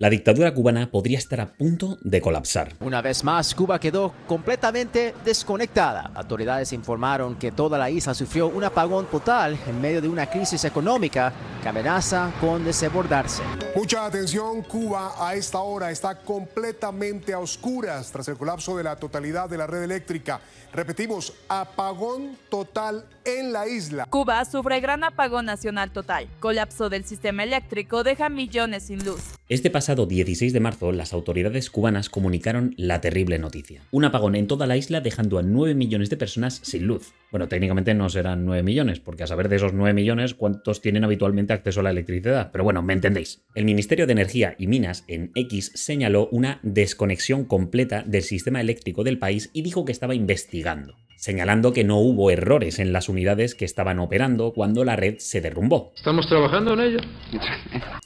La dictadura cubana podría estar a punto de colapsar. Una vez más, Cuba quedó completamente desconectada. Autoridades informaron que toda la isla sufrió un apagón total en medio de una crisis económica que amenaza con desbordarse. Mucha atención, Cuba a esta hora está completamente a oscuras tras el colapso de la totalidad de la red eléctrica. Repetimos, apagón total en la isla. Cuba sufre gran apagón nacional total. Colapso del sistema eléctrico deja millones sin luz. Este pasado 16 de marzo, las autoridades cubanas comunicaron la terrible noticia. Un apagón en toda la isla dejando a 9 millones de personas sin luz. Bueno, técnicamente no serán 9 millones, porque a saber de esos 9 millones cuántos tienen habitualmente acceso a la electricidad. Pero bueno, me entendéis. El Ministerio de Energía y Minas en X señaló una desconexión completa del sistema eléctrico del país y dijo que estaba investigando, señalando que no hubo errores en las unidades que estaban operando cuando la red se derrumbó. Estamos trabajando en ello.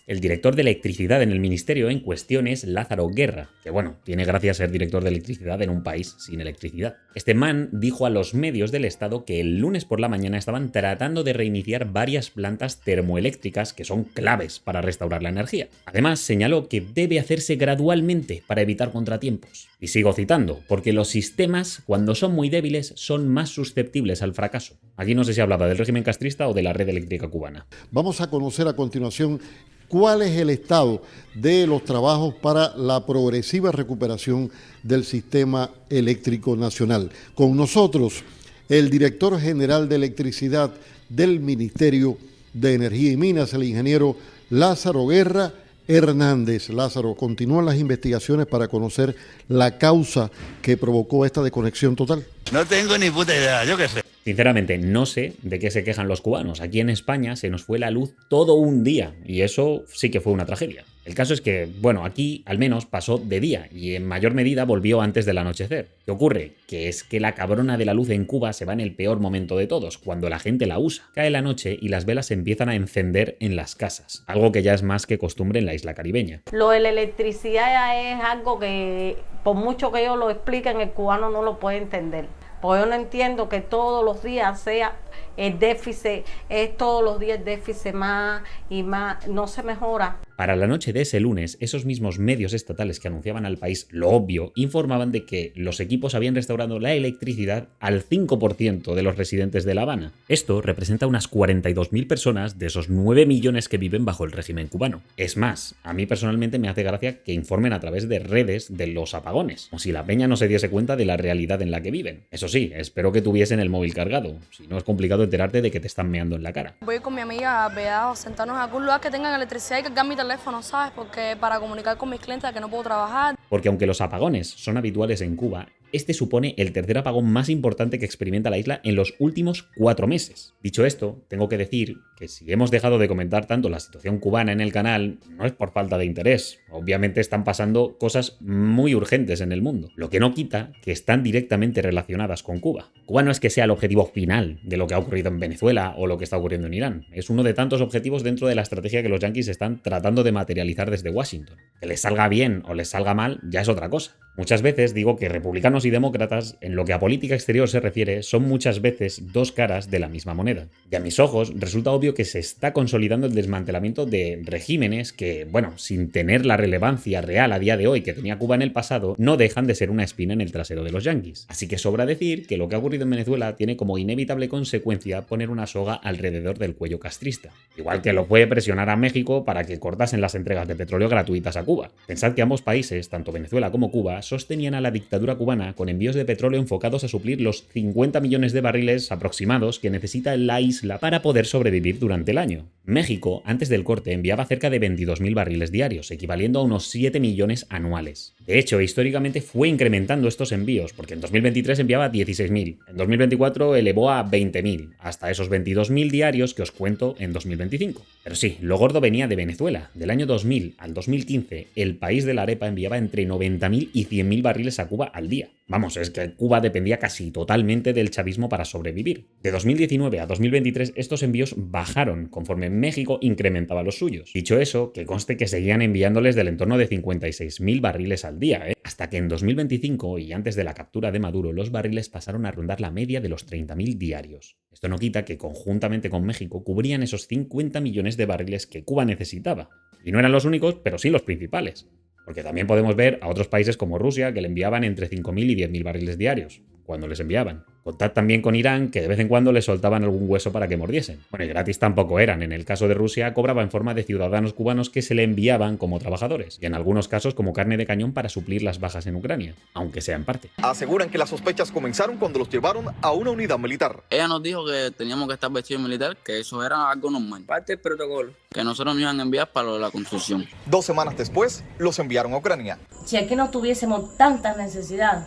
El director de electricidad en el ministerio en cuestión es Lázaro Guerra, que bueno, tiene gracia ser director de electricidad en un país sin electricidad. Este man dijo a los medios del estado que el lunes por la mañana estaban tratando de reiniciar varias plantas termoeléctricas que son claves para restaurar la energía. Además, señaló que debe hacerse gradualmente para evitar contratiempos. Y sigo citando, porque los sistemas, cuando son muy débiles, son más susceptibles al fracaso. Aquí no sé si hablaba del régimen castrista o de la red eléctrica cubana. Vamos a conocer a continuación cuál es el estado de los trabajos para la progresiva recuperación del sistema eléctrico nacional. Con nosotros, el director general de electricidad del Ministerio de Energía y Minas, el ingeniero Lázaro Guerra Hernández. Lázaro, continúan las investigaciones para conocer la causa que provocó esta desconexión total. No tengo ni puta idea, yo qué sé. Sinceramente, no sé de qué se quejan los cubanos. Aquí en España se nos fue la luz todo un día y eso sí que fue una tragedia. El caso es que, bueno, aquí al menos pasó de día y en mayor medida volvió antes del anochecer. ¿Qué ocurre? Que es que la cabrona de la luz en Cuba se va en el peor momento de todos, cuando la gente la usa. Cae la noche y las velas se empiezan a encender en las casas, algo que ya es más que costumbre en la isla caribeña. Lo de la electricidad ya es algo que, por mucho que yo lo explique, el cubano no lo puede entender. Porque yo no entiendo que todos los días sea el déficit, es todos los días el déficit más y más, no se mejora. Para la noche de ese lunes, esos mismos medios estatales que anunciaban al país lo obvio, informaban de que los equipos habían restaurado la electricidad al 5% de los residentes de La Habana. Esto representa unas 42.000 personas de esos 9 millones que viven bajo el régimen cubano. Es más, a mí personalmente me hace gracia que informen a través de redes de los apagones, como si la peña no se diese cuenta de la realidad en la que viven. Eso sí, espero que tuviesen el móvil cargado, si no es complicado enterarte de que te están meando en la cara. Voy con mi amiga a sentarnos a algún lugar que tengan electricidad y cargar mi teléfono, ¿sabes? Porque para comunicar con mis clientes que no puedo trabajar. Porque aunque los apagones son habituales en Cuba, este supone el tercer apagón más importante que experimenta la isla en los últimos 4 meses. Dicho esto, tengo que decir que si hemos dejado de comentar tanto la situación cubana en el canal, no es por falta de interés. Obviamente están pasando cosas muy urgentes en el mundo, lo que no quita que están directamente relacionadas con Cuba. Cuba no es que sea el objetivo final de lo que ha ocurrido en Venezuela o lo que está ocurriendo en Irán. Es uno de tantos objetivos dentro de la estrategia que los yanquis están tratando de materializar desde Washington. Que les salga bien o les salga mal ya es otra cosa. Muchas veces digo que republicanos y demócratas, en lo que a política exterior se refiere, son muchas veces dos caras de la misma moneda. Y a mis ojos resulta obvio que se está consolidando el desmantelamiento de regímenes que, bueno, sin tener la relevancia real a día de hoy que tenía Cuba en el pasado, no dejan de ser una espina en el trasero de los yanquis. Así que sobra decir que lo que ha ocurrido en Venezuela tiene como inevitable consecuencia poner una soga alrededor del cuello castrista. Igual que lo puede presionar a México para que cortasen las entregas de petróleo gratuitas a Cuba. Pensad que ambos países, tanto Venezuela como Cuba, sostenían a la dictadura cubana con envíos de petróleo enfocados a suplir los 50 millones de barriles aproximados que necesita la isla para poder sobrevivir durante el año. México, antes del corte, enviaba cerca de 22.000 barriles diarios, equivaliendo a unos 7 millones anuales. De hecho, históricamente fue incrementando estos envíos, porque en 2023 enviaba 16.000, en 2024 elevó a 20.000, hasta esos 22.000 diarios que os cuento en 2025. Pero sí, lo gordo venía de Venezuela. Del año 2000 al 2015, el país de la arepa enviaba entre 90.000 y 100.000 barriles a Cuba al día. Vamos, es que Cuba dependía casi totalmente del chavismo para sobrevivir. De 2019 a 2023 estos envíos bajaron conforme México incrementaba los suyos. Dicho eso, que conste que seguían enviándoles del entorno de 56.000 barriles al día, hasta que en 2025 y antes de la captura de Maduro los barriles pasaron a rondar la media de los 30.000 diarios. Esto no quita que conjuntamente con México cubrían esos 50 millones de barriles que Cuba necesitaba. Y no eran los únicos, pero sí los principales. Porque también podemos ver a otros países como Rusia que le enviaban entre 5.000 y 10.000 barriles diarios, cuando les enviaban. Contad también con Irán, que de vez en cuando les soltaban algún hueso para que mordiesen. Bueno, y gratis tampoco eran. En el caso de Rusia, cobraba en forma de ciudadanos cubanos que se le enviaban como trabajadores, y en algunos casos como carne de cañón para suplir las bajas en Ucrania, aunque sea en parte. Aseguran que las sospechas comenzaron cuando los llevaron a una unidad militar. Ella nos dijo que teníamos que estar vestidos militar, que eso era algo normal, parte del protocolo, que nosotros nos iban a enviar para la construcción. 2 semanas después, los enviaron a Ucrania. Si aquí no tuviésemos tanta necesidad,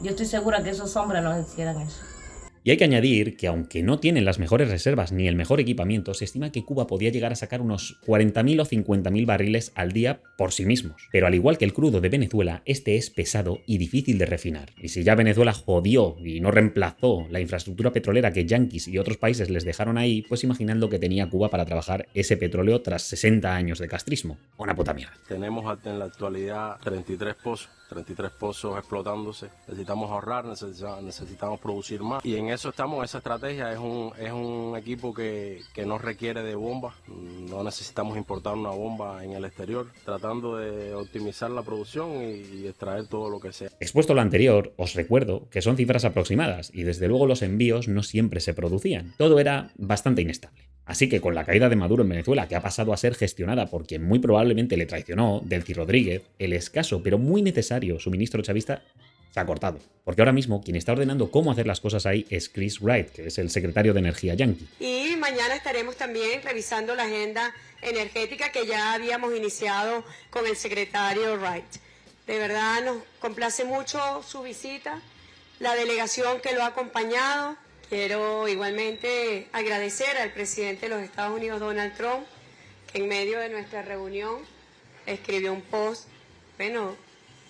yo estoy segura que esos hombres nos hicieran eso. Y hay que añadir que aunque no tienen las mejores reservas ni el mejor equipamiento, se estima que Cuba podía llegar a sacar unos 40.000 o 50.000 barriles al día por sí mismos. Pero al igual que el crudo de Venezuela, este es pesado y difícil de refinar. Y si ya Venezuela jodió y no reemplazó la infraestructura petrolera que yanquis y otros países les dejaron ahí, pues imaginad lo que tenía Cuba para trabajar ese petróleo tras 60 años de castrismo. Una puta mierda. Tenemos en la actualidad 33 pozos explotándose. Necesitamos ahorrar, necesitamos producir más. Y en eso estamos, esa estrategia es un equipo que no requiere de bombas. No necesitamos importar una bomba en el exterior, tratando de optimizar la producción y extraer todo lo que sea. Expuesto lo anterior, os recuerdo que son cifras aproximadas y desde luego los envíos no siempre se producían. Todo era bastante inestable. Así que con la caída de Maduro en Venezuela, que ha pasado a ser gestionada por quien muy probablemente le traicionó, Delcy Rodríguez, el escaso pero muy necesario suministro chavista se ha cortado. Porque ahora mismo quien está ordenando cómo hacer las cosas ahí es Chris Wright, que es el secretario de Energía yanqui. Y mañana estaremos también revisando la agenda energética que ya habíamos iniciado con el secretario Wright. De verdad nos complace mucho su visita, la delegación que lo ha acompañado. Quiero igualmente agradecer al presidente de los Estados Unidos, Donald Trump, que en medio de nuestra reunión escribió un post,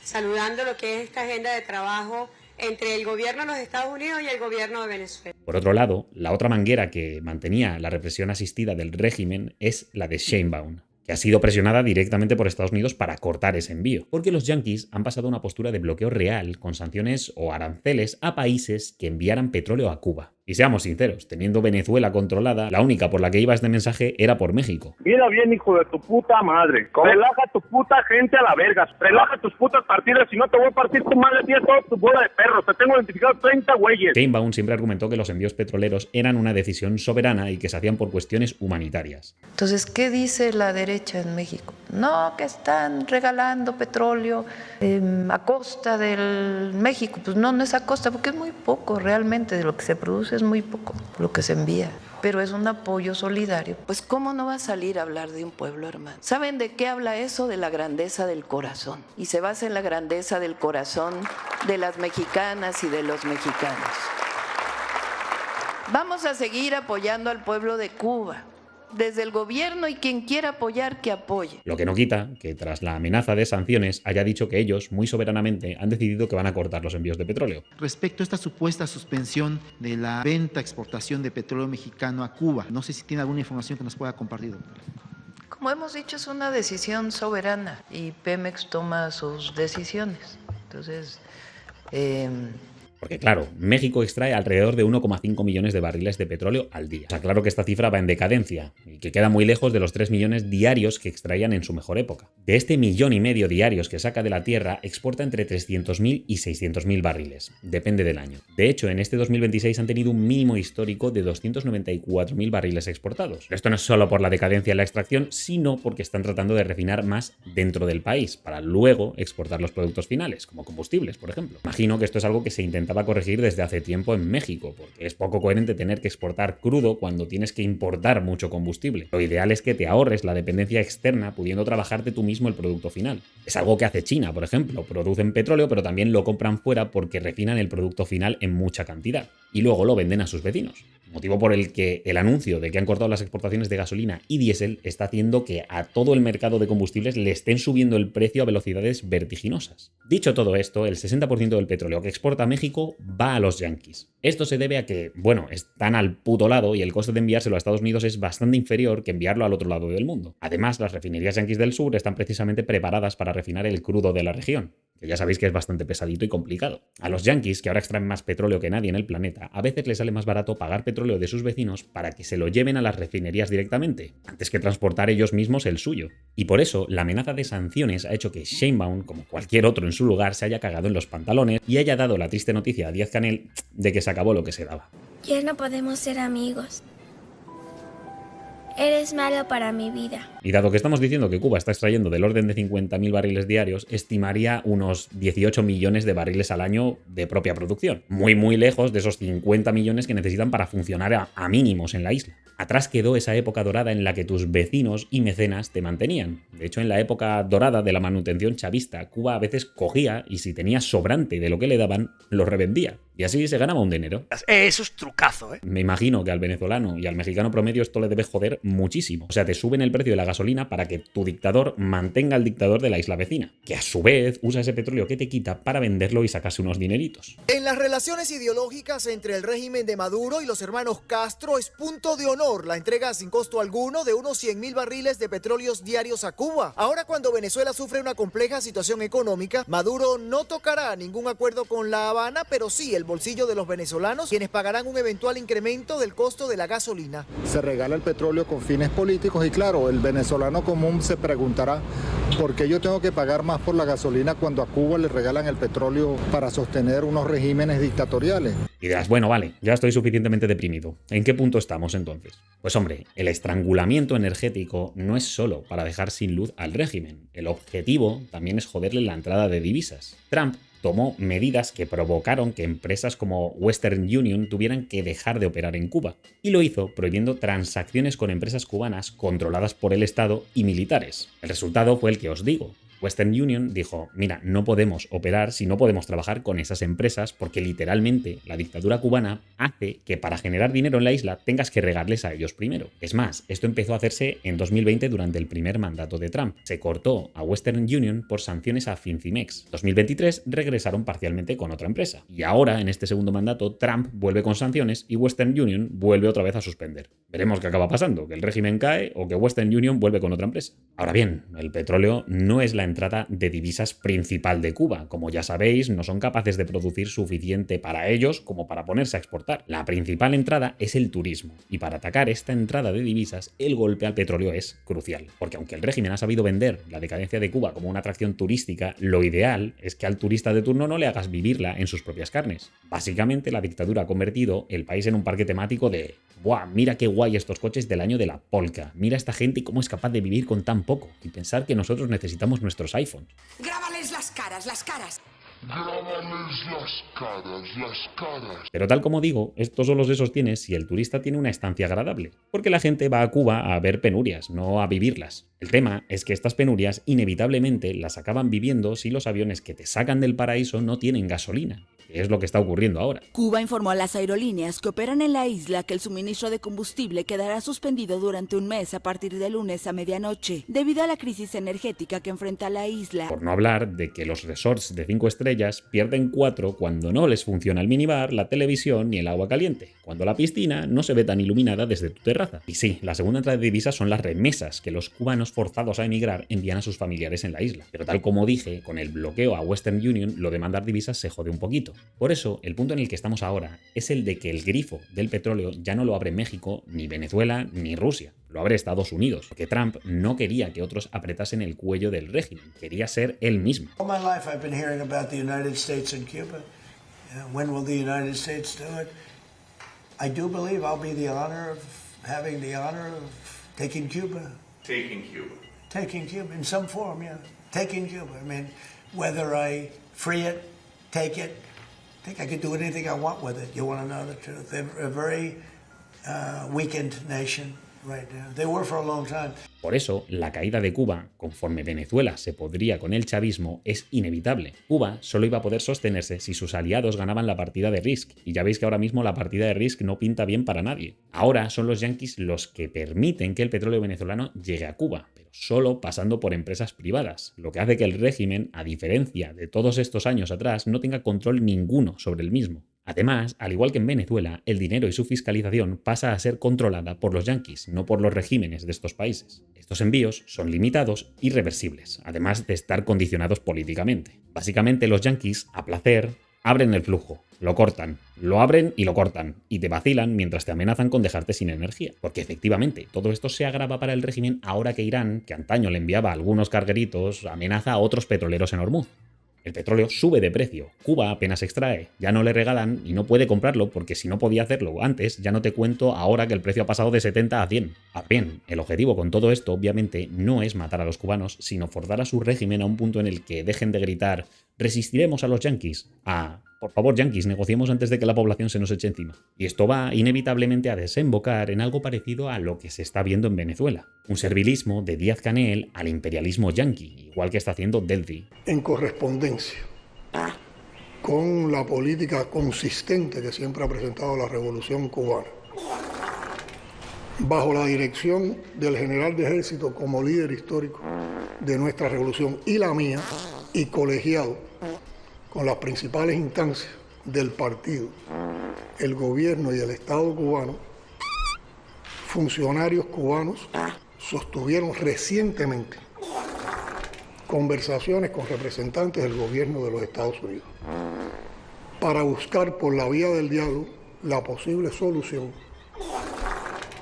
saludando lo que es esta agenda de trabajo entre el gobierno de los Estados Unidos y el gobierno de Venezuela. Por otro lado, la otra manguera que mantenía la represión asistida del régimen es la de Sheinbaum, que ha sido presionada directamente por Estados Unidos para cortar ese envío, porque los yanquis han pasado a una postura de bloqueo real con sanciones o aranceles a países que enviaran petróleo a Cuba. Y seamos sinceros, teniendo Venezuela controlada, la única por la que iba este mensaje era por México. Mira bien, hijo de tu puta madre. Relaja tu puta gente a la verga. Relaja tus putas partidas, si no te voy a partir tu madre tía toda tu bola de perros. Te tengo identificado 30 güeyes. Sheinbaum siempre argumentó que los envíos petroleros eran una decisión soberana y que se hacían por cuestiones humanitarias. Entonces, ¿qué dice la derecha en México? No, que están regalando petróleo a costa del México. Pues no es a costa, porque es muy poco realmente de lo que se produce. Es muy poco lo que se envía, pero es un apoyo solidario. Pues ¿cómo no va a salir a hablar de un pueblo hermano? ¿Saben de qué habla eso? De la grandeza del corazón. Y se basa en la grandeza del corazón de las mexicanas y de los mexicanos. Vamos a seguir apoyando al pueblo de Cuba, desde el gobierno, y quien quiera apoyar, que apoye. Lo que no quita que tras la amenaza de sanciones haya dicho que ellos, muy soberanamente, han decidido que van a cortar los envíos de petróleo. Respecto a esta supuesta suspensión de la venta-exportación de petróleo mexicano a Cuba, no sé si tiene alguna información que nos pueda compartir. Como hemos dicho, es una decisión soberana y Pemex toma sus decisiones. Entonces, porque claro, México extrae alrededor de 1,5 millones de barriles de petróleo al día. O sea, claro que esta cifra va en decadencia y que queda muy lejos de los 3 millones diarios que extraían en su mejor época. De este 1,5 millones diarios que saca de la tierra, exporta entre 300.000 y 600.000 barriles. Depende del año. De hecho, en este 2026 han tenido un mínimo histórico de 294.000 barriles exportados. Esto no es solo por la decadencia en la extracción, sino porque están tratando de refinar más dentro del país, para luego exportar los productos finales, como combustibles, por ejemplo. Imagino que esto es algo que se intenta va a corregir desde hace tiempo en México, porque es poco coherente tener que exportar crudo cuando tienes que importar mucho combustible. Lo ideal es que te ahorres la dependencia externa pudiendo trabajarte tú mismo el producto final. Es algo que hace China, por ejemplo. Producen petróleo, pero también lo compran fuera porque refinan el producto final en mucha cantidad y luego lo venden a sus vecinos. Motivo por el que el anuncio de que han cortado las exportaciones de gasolina y diésel está haciendo que a todo el mercado de combustibles le estén subiendo el precio a velocidades vertiginosas. Dicho todo esto, el 60% del petróleo que exporta México va a los yanquis. Esto se debe a que, están al puto lado y el coste de enviárselo a Estados Unidos es bastante inferior que enviarlo al otro lado del mundo. Además, las refinerías yanquis del sur están precisamente preparadas para refinar el crudo de la región, que ya sabéis que es bastante pesadito y complicado. A los yanquis, que ahora extraen más petróleo que nadie en el planeta, a veces les sale más barato pagar petróleo de sus vecinos para que se lo lleven a las refinerías directamente, antes que transportar ellos mismos el suyo. Y por eso, la amenaza de sanciones ha hecho que Sheinbaum, como cualquier otro en su lugar, se haya cagado en los pantalones y haya dado la triste noticia a Díaz-Canel de que se acabó lo que se daba. Ya no podemos ser amigos. Eres malo para mi vida. Y dado que estamos diciendo que Cuba está extrayendo del orden de 50.000 barriles diarios, estimaría unos 18 millones de barriles al año de propia producción. Muy lejos de esos 50 millones que necesitan para funcionar a mínimos en la isla. Atrás quedó esa época dorada en la que tus vecinos y mecenas te mantenían. De hecho, en la época dorada de la manutención chavista, Cuba a veces cogía y si tenía sobrante de lo que le daban, lo revendía. Y así se ganaba un dinero. Eso es trucazo, ¿eh? Me imagino que al venezolano y al mexicano promedio esto le debe joder muchísimo. O sea, te suben el precio de la gasolina para que tu dictador mantenga al dictador de la isla vecina, que a su vez usa ese petróleo que te quita para venderlo y sacarse unos dineritos. En las relaciones ideológicas entre el régimen de Maduro y los hermanos Castro es punto de honor la entrega sin costo alguno de unos 100.000 barriles de petróleos diarios a Cuba. Ahora, cuando Venezuela sufre una compleja situación económica, Maduro no tocará ningún acuerdo con La Habana, pero sí el bolsillo de los venezolanos, quienes pagarán un eventual incremento del costo de la gasolina. Se regala el petróleo con fines políticos y claro, el venezolano común se preguntará ¿por qué yo tengo que pagar más por la gasolina cuando a Cuba le regalan el petróleo para sostener unos regímenes dictatoriales? Y dirás, bueno, vale, ya estoy suficientemente deprimido. ¿En qué punto estamos entonces? Pues hombre, el estrangulamiento energético no es solo para dejar sin luz al régimen. El objetivo también es joderle la entrada de divisas. Trump tomó medidas que provocaron que empresas como Western Union tuvieran que dejar de operar en Cuba. Y lo hizo prohibiendo transacciones con empresas cubanas controladas por el Estado y militares. El resultado fue el que os digo. Western Union dijo, mira, no podemos operar si no podemos trabajar con esas empresas porque literalmente la dictadura cubana hace que para generar dinero en la isla tengas que regarles a ellos primero. Es más, esto empezó a hacerse en 2020 durante el primer mandato de Trump. Se cortó a Western Union por sanciones a Fincimex. 2023 regresaron parcialmente con otra empresa. Y ahora, en este segundo mandato, Trump vuelve con sanciones y Western Union vuelve otra vez a suspender. Veremos qué acaba pasando, que el régimen cae o que Western Union vuelve con otra empresa. Ahora bien, el petróleo no es la entrada de divisas principal de Cuba. Como ya sabéis, no son capaces de producir suficiente para ellos como para ponerse a exportar. La principal entrada es el turismo. Y para atacar esta entrada de divisas, el golpe al petróleo es crucial. Porque aunque el régimen ha sabido vender la decadencia de Cuba como una atracción turística, lo ideal es que al turista de turno no le hagas vivirla en sus propias carnes. Básicamente, la dictadura ha convertido el país en un parque temático de ¡buah! Mira qué guay estos coches del año de la polca. Mira esta gente y cómo es capaz de vivir con tan poco. Y pensar que nosotros necesitamos nuestros iPhones. Grábales las caras, las caras. Grábales las caras, las caras. Pero tal como digo, esto solo se sostiene si el turista tiene una estancia agradable. Porque la gente va a Cuba a ver penurias, no a vivirlas. El tema es que estas penurias inevitablemente las acaban viviendo si los aviones que te sacan del paraíso no tienen gasolina. Es lo que está ocurriendo ahora. Cuba informó a las aerolíneas que operan en la isla que el suministro de combustible quedará suspendido durante un mes a partir de lunes a medianoche, debido a la crisis energética que enfrenta la isla. Por no hablar de que los resorts de 5 estrellas pierden 4 cuando no les funciona el minibar, la televisión ni el agua caliente, cuando la piscina no se ve tan iluminada desde tu terraza. Y sí, la segunda entrada de divisas son las remesas que los cubanos forzados a emigrar envían a sus familiares en la isla. Pero tal como dije, con el bloqueo a Western Union, lo de mandar divisas se jode un poquito. Por eso, el punto en el que estamos ahora es el de que el grifo del petróleo ya no lo abre México, ni Venezuela, ni Rusia. Lo abre Estados Unidos, porque Trump no quería que otros apretasen el cuello del régimen. Quería ser él mismo. All my life I've been hearing about the United States and Cuba. When will the United States do it? I do believe I'll be having the honor of taking Cuba. Taking Cuba. Taking Cuba in some form, yeah. Taking Cuba. I mean, whether I free it, take it, I think I could do anything I want with it. You want to know the truth? They're a very weakened nation right now. They were for a long time. Por eso, la caída de Cuba, conforme Venezuela se podría con el chavismo, es inevitable. Cuba solo iba a poder sostenerse si sus aliados ganaban la partida de Risk, y ya veis que ahora mismo la partida de Risk no pinta bien para nadie. Ahora son los yanquis los que permiten que el petróleo venezolano llegue a Cuba, pero solo pasando por empresas privadas, lo que hace que el régimen, a diferencia de todos estos años atrás, no tenga control ninguno sobre el mismo. Además, al igual que en Venezuela, el dinero y su fiscalización pasa a ser controlada por los yanquis, no por los regímenes de estos países. Estos envíos son limitados y reversibles, además de estar condicionados políticamente. Básicamente los yanquis, a placer, abren el flujo, lo cortan, lo abren y lo cortan, y te vacilan mientras te amenazan con dejarte sin energía. Porque efectivamente, todo esto se agrava para el régimen ahora que Irán, que antaño le enviaba algunos cargueritos, amenaza a otros petroleros en Hormuz. El petróleo sube de precio. Cuba apenas extrae, ya no le regalan y no puede comprarlo porque si no podía hacerlo antes, ya no te cuento ahora que el precio ha pasado de 70 a 100. Ahora bien, el objetivo con todo esto obviamente no es matar a los cubanos, sino forzar a su régimen a un punto en el que dejen de gritar «resistiremos a los yanquis» a «por favor yanquis, negociemos antes de que la población se nos eche encima». Y esto va inevitablemente a desembocar en algo parecido a lo que se está viendo en Venezuela. Un servilismo de Díaz-Canel al imperialismo yanqui, igual que está haciendo Delcy. En correspondencia con la política consistente que siempre ha presentado la Revolución Cubana, bajo la dirección del general de ejército como líder histórico de nuestra revolución y la mía, y colegiado con las principales instancias del partido, el gobierno y el Estado cubano, funcionarios cubanos sostuvieron recientemente conversaciones con representantes del gobierno de los Estados Unidos para buscar por la vía del diálogo la posible solución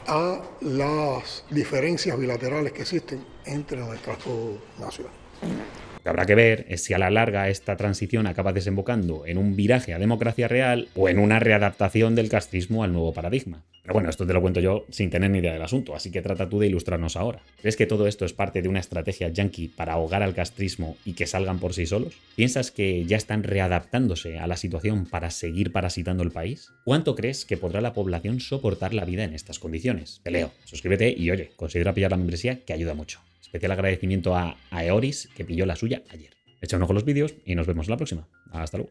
a las diferencias bilaterales que existen entre nuestras dos naciones. Lo que habrá que ver es si a la larga esta transición acaba desembocando en un viraje a democracia real o en una readaptación del castrismo al nuevo paradigma. Pero bueno, esto te lo cuento yo sin tener ni idea del asunto, así que trata tú de ilustrarnos ahora. ¿Crees que todo esto es parte de una estrategia yanqui para ahogar al castrismo y que salgan por sí solos? ¿Piensas que ya están readaptándose a la situación para seguir parasitando el país? ¿Cuánto crees que podrá la población soportar la vida en estas condiciones? Te leo, suscríbete y oye, considera pillar la membresía que ayuda mucho. Especial agradecimiento a Eoris, que pilló la suya ayer. Echa un ojo a los vídeos y nos vemos en la próxima. Hasta luego.